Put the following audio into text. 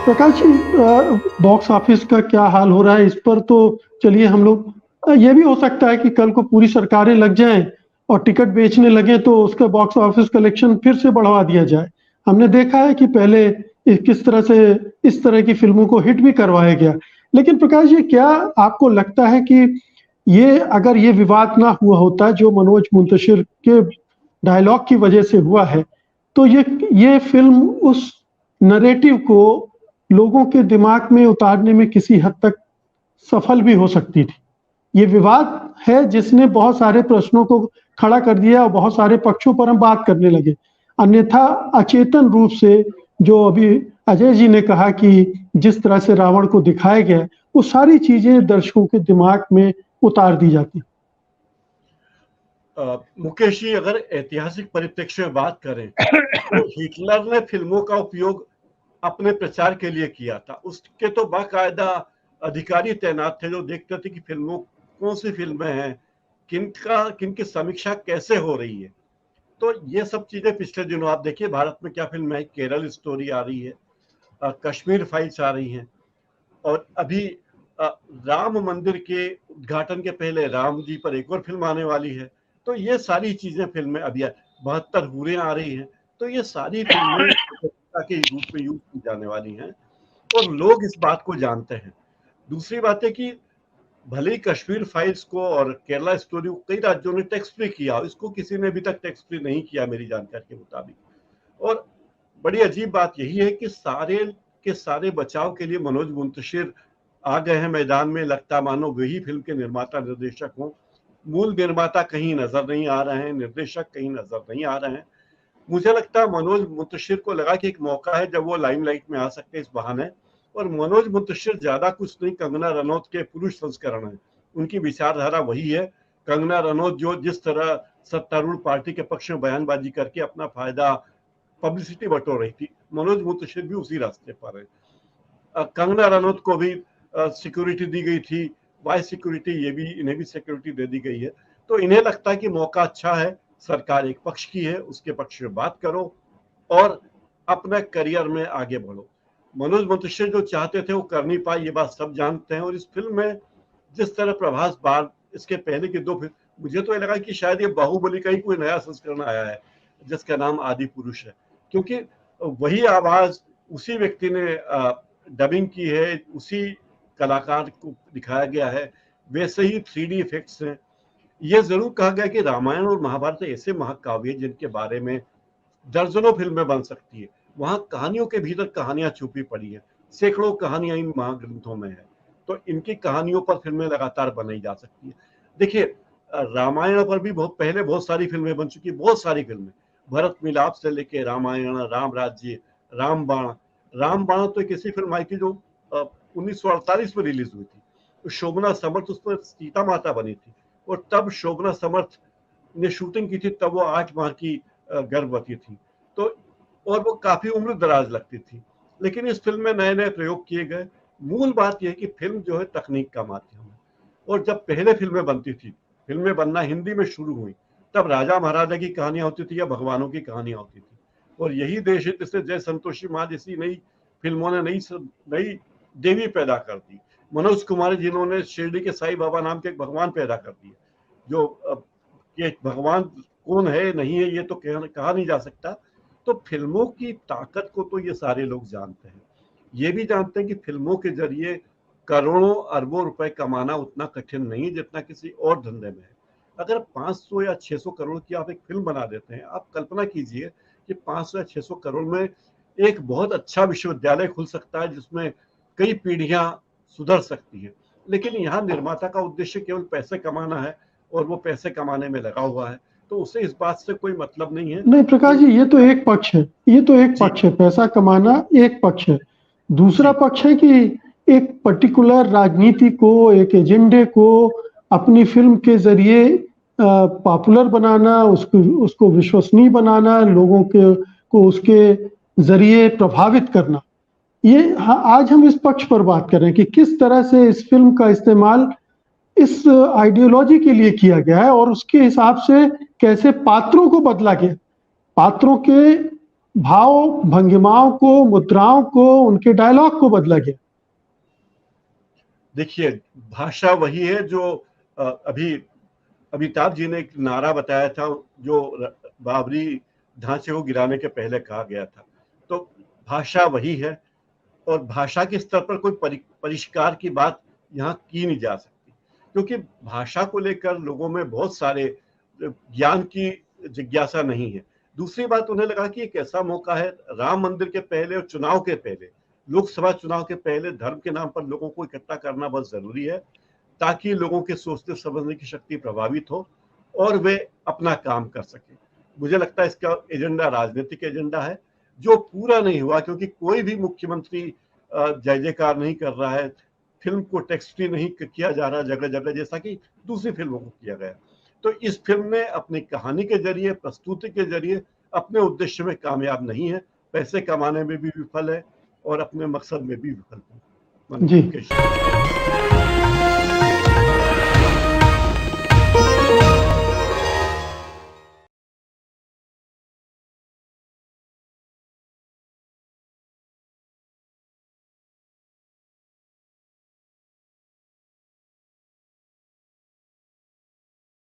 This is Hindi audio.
प्रकाश जी, बॉक्स ऑफिस का क्या हाल हो रहा है इस पर तो चलिए हम लोग ये भी हो सकता है कि कल को पूरी सरकारें लग जाएं और टिकट बेचने लगे तो उसका बॉक्स ऑफिस कलेक्शन फिर से बढ़वा दिया जाए। हमने देखा है कि पहले किस तरह से इस तरह की फिल्मों को हिट भी करवाया गया। लेकिन प्रकाश जी, क्या आपको लगता है कि ये अगर ये विवाद ना हुआ होता जो मनोज मुंतशिर के डायलॉग की वजह से हुआ है, तो ये फिल्म उस नरेटिव को लोगों के दिमाग में उतारने में किसी हद तक सफल भी हो सकती थी। ये विवाद है जिसने बहुत सारे प्रश्नों को खड़ा कर दिया और बहुत सारे पक्षों पर हम बात करने लगे। अन्यथा अचेतन रूप से जो अभी अजय जी ने कहा कि जिस तरह से रावण को दिखाया गया, वो सारी चीजें दर्शकों के दिमाग में उतार दी जाती। मुकेश जी, अगर ऐतिहासिक परिप्रेक्ष्य में बात करें तो हिटलर ने फिल्मों का उपयोग अपने प्रचार के लिए किया था। उसके तो बाकायदा अधिकारी तैनात थे जो देखते थे कि फिल्मों कौन सी फिल्में हैं, किनकी समीक्षा कैसे हो रही है। तो ये सब चीजें पिछले दिनों आप देखिए भारत में क्या फिल्म है, केरल स्टोरी आ रही है, कश्मीर फाइल्स आ रही हैं, और अभी राम मंदिर के उद्घाटन के पहले राम जी पर एक और फिल्म आने वाली है। तो ये सारी चीजें फिल्में अभी 72 हूरें आ रही हैं। तो ये सारी फिल्में के रूप में यूज की जाने वाली हैं और लोग इस बात को जानते हैं। दूसरी बात है कि भले ही कश्मीर फाइल्स को और केरला स्टोरी को कई राज्यों ने टैक्स फ्री किया, इसको किसी ने अभी तक टैक्स फ्री नहीं किया मेरी जानकारी के मुताबिक। और बड़ी अजीब बात यही है कि सारे के सारे बचाव के लिए मनोज मुंतशिर आ गए हैं मैदान में। लगता मानो वही फिल्म के निर्माता निर्देशक हों। मूल निर्माता कहीं नजर नहीं आ रहे हैं, निर्देशक कहीं नजर नहीं आ रहे हैं। मुझे लगता है मनोज मुंतशिर को लगा कि एक मौका है जब वो लाइमलाइट में आ सकते हैं इस बहाने। और मनोज मुंतशिर ज्यादा कुछ नहीं, कंगना रनौत के पुरुष संस्करण है। उनकी विचारधारा वही है। कंगना रनौत जो जिस तरह सत्तारूढ़ पार्टी के पक्ष में बयानबाजी करके अपना फायदा, पब्लिसिटी बटोर रही थी, मनोज मुंतशिर भी उसी रास्ते पर है। कंगना रनौत को भी सिक्योरिटी दी गई थी, वाइस सिक्योरिटी, ये भी इन्हें भी सिक्योरिटी दे दी गई है। तो इन्हें लगता है कि मौका अच्छा है, सरकार एक पक्ष की है, उसके पक्ष में बात करो और अपने करियर में आगे बढ़ो। मनोज मुंतशिर जो चाहते थे वो कर नहीं पाए, ये बात सब जानते हैं। और इस फिल्म में जिस तरह प्रभास बाल, इसके पहले की दो फिल्म, मुझे तो ये लगा कि शायद ये बाहुबली का ही कोई नया संस्करण आया है जिसका नाम आदि पुरुष है, क्योंकि वही आवाज उसी व्यक्ति ने डबिंग की है, उसी कलाकार को दिखाया गया है, वैसे ही 3D इफेक्ट्स हैं। यह जरूर कहा गया कि रामायण और महाभारत ऐसे महाकाव्य जिनके बारे में दर्जनों फिल्में बन सकती है। वहां कहानियों के भीतर कहानियां छुपी पड़ी है, सैकड़ों कहानियां इन महाग्रंथों में है। तो इनकी कहानियों पर फिल्में लगातार बनाई जा सकती है। देखिए, रामायण पर भी बहुत पहले बहुत सारी फिल्में बन चुकी, बहुत सारी फिल्में, भरत मिलाप से लेके रामायण, राम राज्य, रामबाण तो एक ऐसी फिल्म आई थी जो 1948 में रिलीज हुई थी। शोभना समर्थ उस पर सीता माता बनी थी, और तब शोभना समर्थ ने शूटिंग की थी, तब वो 8 माह की गर्भवती थी। तो और वो काफी उम्र दराज लगती थी। लेकिन इस फिल्म में नए नए प्रयोग किए गए। मूल बात यह है कि फिल्म जो है तकनीक का माध्यम है। और जब पहले फिल्में बनती थी, फिल्में बनना हिंदी में शुरू हुई, तब राजा महाराजा की कहानियां होती थी या भगवानों की कहानियां होती थी। और यही देश हित से जय संतोषी माँ जैसी नई फिल्मों ने नई देवी पैदा कर दी। मनोज कुमार जिन्होंने शिरडी के साईं बाबा नाम के एक भगवान पैदा कर दिए, जो ये भगवान कौन है नहीं है ये तो कहा नहीं जा सकता। तो फिल्मों की ताकत को तो ये सारे लोग जानते हैं। ये भी जानते हैं कि फिल्मों के जरिए करोड़ों अरबों रुपए कमाना उतना कठिन नहीं जितना किसी और धंधे में है। अगर 500 या 600 करोड़ की आप एक फिल्म बना देते हैं, आप कल्पना कीजिए कि 500 या 600 करोड़ में एक बहुत अच्छा विश्वविद्यालय खुल सकता है जिसमें कई पीढ़ियां सुधर सकती हैं। लेकिन यहाँ निर्माता का उद्देश्य केवल पैसे कमाना है और वो पैसे कमाने में लगा हुआ है, तो उसे इस बात से कोई मतलब नहीं है। नहीं प्रकाश जी, ये तो एक पक्ष है, ये तो एक पक्ष है, पैसा कमाना एक पक्ष है। दूसरा पक्ष है कि एक पर्टिकुलर राजनीति को, एक एजेंडे को अपनी फिल्म के जरिए पॉपुलर बनाना, उसको विश्वसनीय बनाना, लोगों को उसके जरिए प्रभावित करना। ये आज हम इस पक्ष पर बात कर रहे हैं कि किस तरह से इस फिल्म का इस्तेमाल इस आइडियोलॉजी के लिए किया गया है और उसके हिसाब से कैसे पात्रों को बदला गया, पात्रों के भाव भंगिमाओं को, मुद्राओं को, उनके डायलॉग को बदला गया। देखिए, भाषा वही है जो अभी अमिताभ जी ने एक नारा बताया था जो बाबरी ढांचे को गिराने के पहले कहा गया था। तो भाषा वही है और भाषा के स्तर पर कोई परिष्कार की बात यहाँ की नहीं जा सकती, क्योंकि भाषा को लेकर लोगों में बहुत सारे ज्ञान की जिज्ञासा नहीं है। दूसरी बात, उन्हें लगा कि एक ऐसा मौका है, राम मंदिर के पहले और चुनाव के पहले, लोकसभा चुनाव के पहले धर्म के नाम पर लोगों को इकट्ठा करना बहुत जरूरी है, ताकि लोगों के सोचने समझने की शक्ति प्रभावित हो और वे अपना काम कर सके। मुझे लगता है इसका एजेंडा राजनीतिक एजेंडा है जो पूरा नहीं हुआ, क्योंकि कोई भी मुख्यमंत्री जय जयकार नहीं कर रहा है, फिल्म को टेक्स्ट फ्री नहीं किया जा रहा जगह जगह, जैसा कि दूसरी फिल्मों को किया गया। तो इस फिल्म ने अपनी कहानी के जरिए, प्रस्तुति के जरिए अपने उद्देश्य में कामयाब नहीं है, पैसे कमाने में भी विफल है और अपने मकसद में भी विफल है। जी।